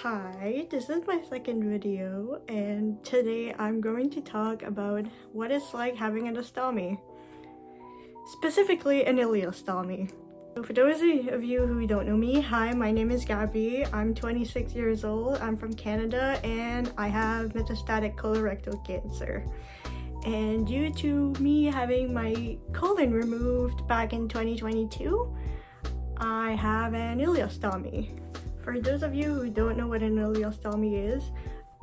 Hi, this is my second video, and today I'm going to talk about what it's like having an ostomy, specifically an illeostomy. So for those of you who don't know me, hi, my name is Gabby. I'm 26 years old, I'm from Canada, and I have metastatic colorectal cancer. And due to me having my colon removed back in 2022, I have an illeostomy. For those of you who don't know what an illeostomy is,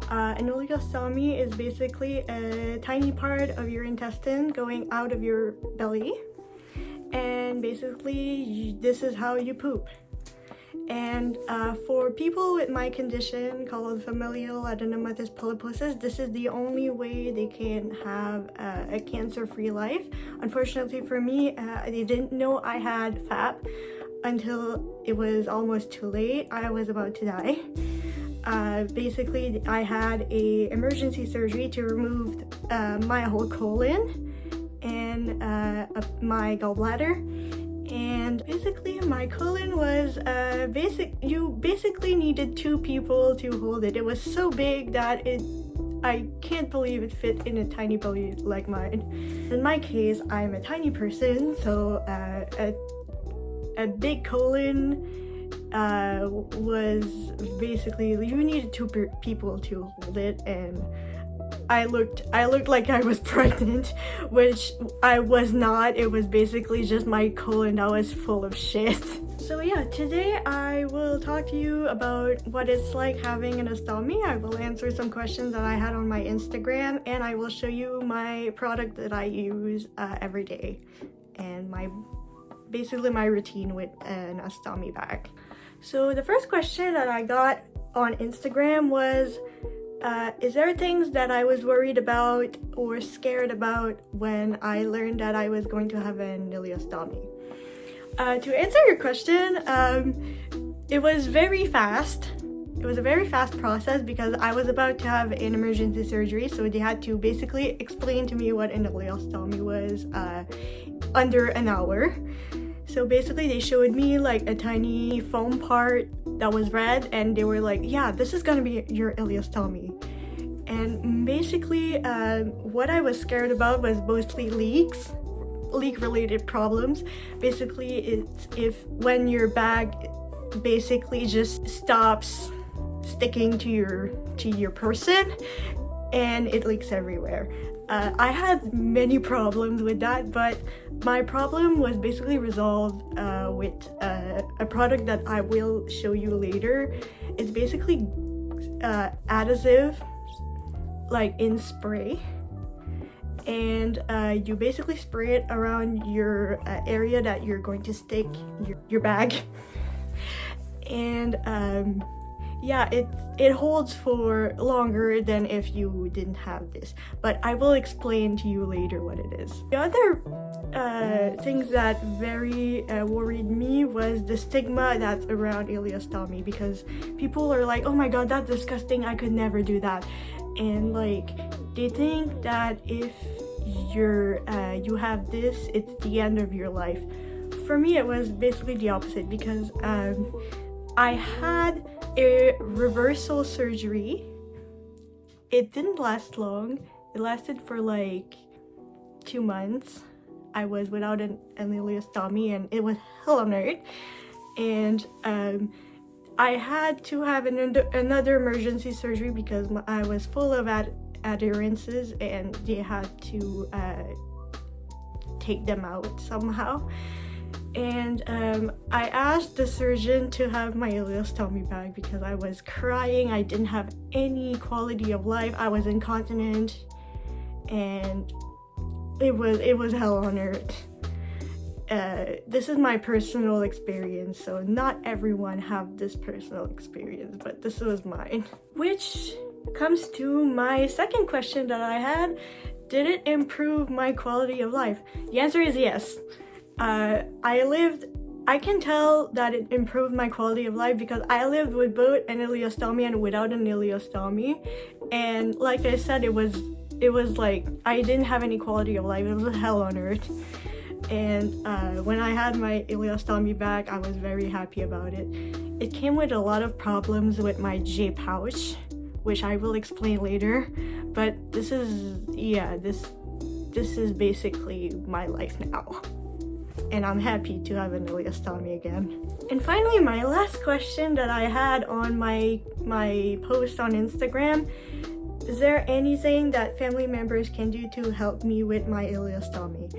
an illeostomy is basically a tiny part of your intestine going out of your belly, and basically this is how you poop. And for people with my condition called familial adenomatous polyposis, this is the only way they can have a cancer-free life. Unfortunately for me, they didn't know I had FAP until it was almost too late. I was about to die. Basically, I had a emergency surgery to remove my whole colon and my gallbladder. And basically, my colon was you basically needed two people to hold it. It was so big that I can't believe it fit in a tiny belly like mine. In my case, I'm a tiny person, so a big colon was basically, you needed two people to hold it, and I looked like I was pregnant, which I was not. It was basically just my colon that was full of shit. So yeah, today I will talk to you about what it's like having an ostomy. I will answer some questions that I had on my Instagram, and I will show you my product that I use every day and basically my routine with an ostomy bag. So the first question that I got on Instagram was, is there things that I was worried about or scared about when I learned that I was going to have an illeostomy? To answer your question, it was very fast. It was a very fast process because I was about to have an emergency surgery, so they had to basically explain to me what an illeostomy was under an hour. So basically they showed me like a tiny foam part that was red, and they were like, yeah, this is gonna be your illeostomy. And basically what I was scared about was mostly leak related problems. Basically it's when your bag basically just stops sticking to your person and it leaks everywhere. I had many problems with that, but my problem was basically resolved with a product that I will show you later. It's basically adhesive, like in spray, and you basically spray it around your area that you're going to stick your bag. And yeah, it holds for longer than if you didn't have this, but I will explain to you later what it is. The other things that very worried me was the stigma that's around illeostomy, because people are like, oh my god, that's disgusting, I could never do that. And like, they think that if you have this, it's the end of your life. For me, it was basically the opposite, because I had a reversal surgery. It didn't last long. It lasted for like 2 months. I was without an illeostomy, and it was hell on earth. And I had to have another emergency surgery because I was full of adherences, and they had to take them out somehow. And I asked the surgeon to have my illeostomy bag because I was crying. I didn't have any quality of life. I was incontinent, and it was hell on earth. This is my personal experience, so not everyone have this personal experience, but this was mine. Which comes to my second question that I had: did it improve my quality of life? The answer is yes. I can tell that it improved my quality of life because I lived with both an illeostomy and without an illeostomy, and like I said, it was like I didn't have any quality of life. It was hell on earth. And when I had my illeostomy back, I was very happy about it. It came with a lot of problems with my J pouch, which I will explain later, but this is basically my life now. And I'm happy to have an illeostomy again. And finally, my last question that I had on my post on Instagram: is there anything that family members can do to help me with my illeostomy?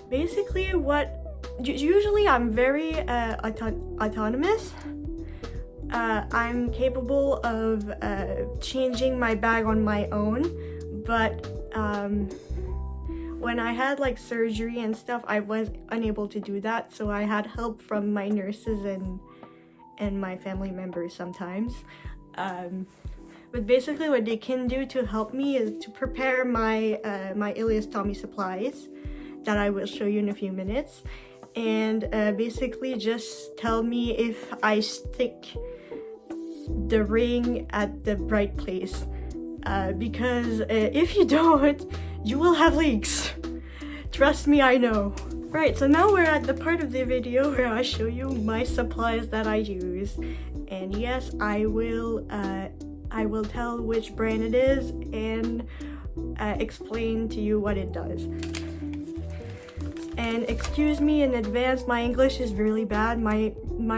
Basically, usually I'm very autonomous. I'm capable of changing my bag on my own, but when I had like surgery and stuff, I was unable to do that, so I had help from my nurses and my family members sometimes. But basically what they can do to help me is to prepare my my illeostomy supplies that I will show you in a few minutes, and basically just tell me if I stick the ring at the right place, because if you don't, you will have leaks. Trust me, I know. Right, so now we're at the part of the video where I show you my supplies that I use, and yes, I will tell which brand it is and explain to you what it does. And excuse me in advance, my English is really bad. My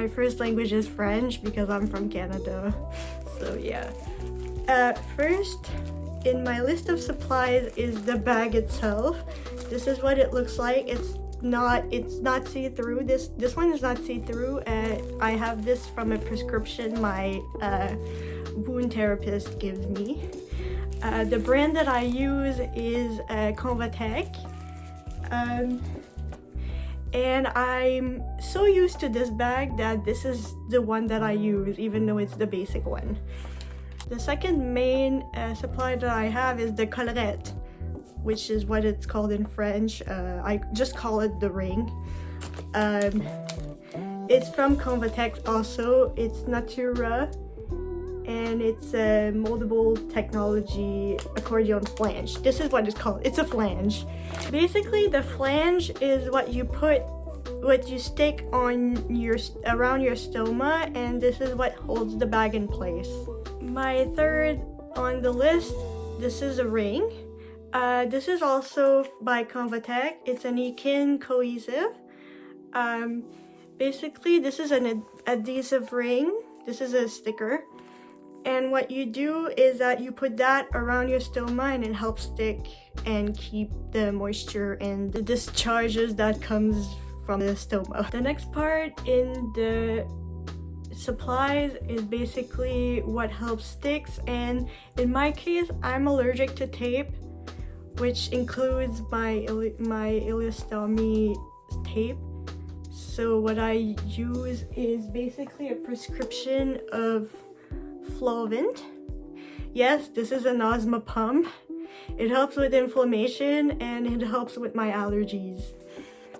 first language is French because I'm from Canada. So yeah. First in my list of supplies is the bag itself. This is what it looks like. It's not see-through. This one is not see-through. I have this from a prescription my wound therapist gives me. The brand that I use is Convatec. And I'm so used to this bag that this is the one that I use, even though it's the basic one. The second main supply that I have is the collerette, which is what it's called in French. I just call it the ring. It's from Convatec also. It's Natura, and it's a moldable technology accordion flange. This is what it's called. It's a flange. Basically, the flange is what you stick on around your stoma, and this is what holds the bag in place. My third on the list, this is a ring. This is also by Convatec. It's an Ekin cohesive. Basically, this is an adhesive ring. This is a sticker. And what you do is that you put that around your stoma, and it helps stick and keep the moisture and the discharges that comes from the stoma. The next part in the supplies is basically what helps sticks, and in my case, I'm allergic to tape, which includes my illeostomy tape. So what I use is basically a prescription of Flovent. Yes, this is an asthma pump. It helps with inflammation and it helps with my allergies.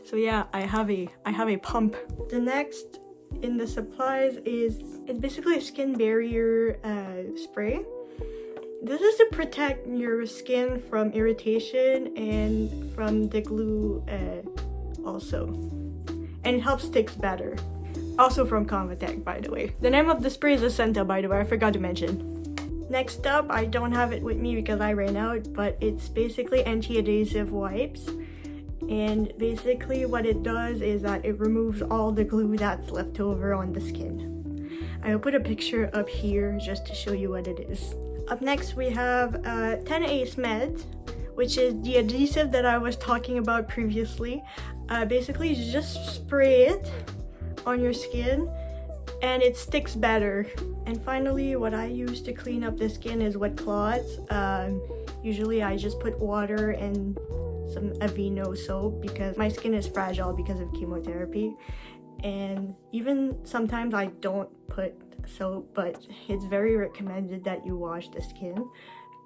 So yeah, I have a pump. The next in the supplies it's basically a skin barrier spray. This is to protect your skin from irritation and from the glue also. And it helps sticks better. Also from Convatec, by the way. The name of the spray is Ascenta, by the way, I forgot to mention. Next up, I don't have it with me because I ran out, but it's basically anti-adhesive wipes. And basically what it does is that it removes all the glue that's left over on the skin. I'll put a picture up here just to show you what it is. Up next we have 10 Ace Med, which is the adhesive that I was talking about previously. Basically you just spray it on your skin and it sticks better. And finally, what I use to clean up the skin is wet cloths. Usually I just put water and some Aveeno soap because my skin is fragile because of chemotherapy. And even sometimes I don't put soap, but it's very recommended that you wash the skin.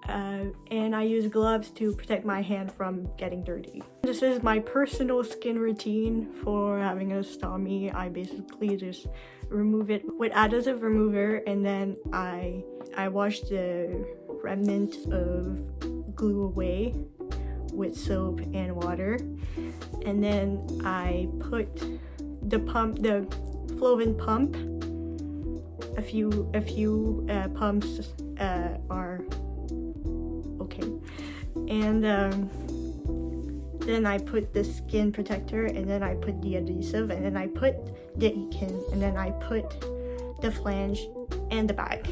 And I use gloves to protect my hand from getting dirty. This is my personal skin routine for having an ostomy. I basically just remove it with adhesive remover, and then I wash the remnant of glue away with soap and water, and then I put the Flovent pump a few pumps are okay, and then I put the skin protector, and then I put the adhesive, and then I put the Ekin, and then I put the flange and the bag.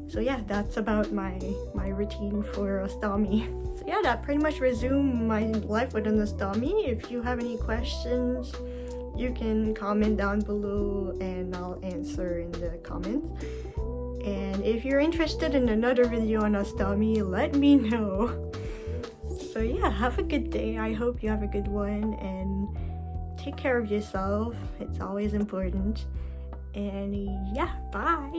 So yeah, that's about my routine for ostomy. So yeah, that pretty much resumed my life with an ostomy. If you have any questions, you can comment down below and I'll answer in the comments. And if you're interested in another video on ostomy, let me know. So yeah, have a good day. I hope you have a good one, and take care of yourself. It's always important. And yeah, bye.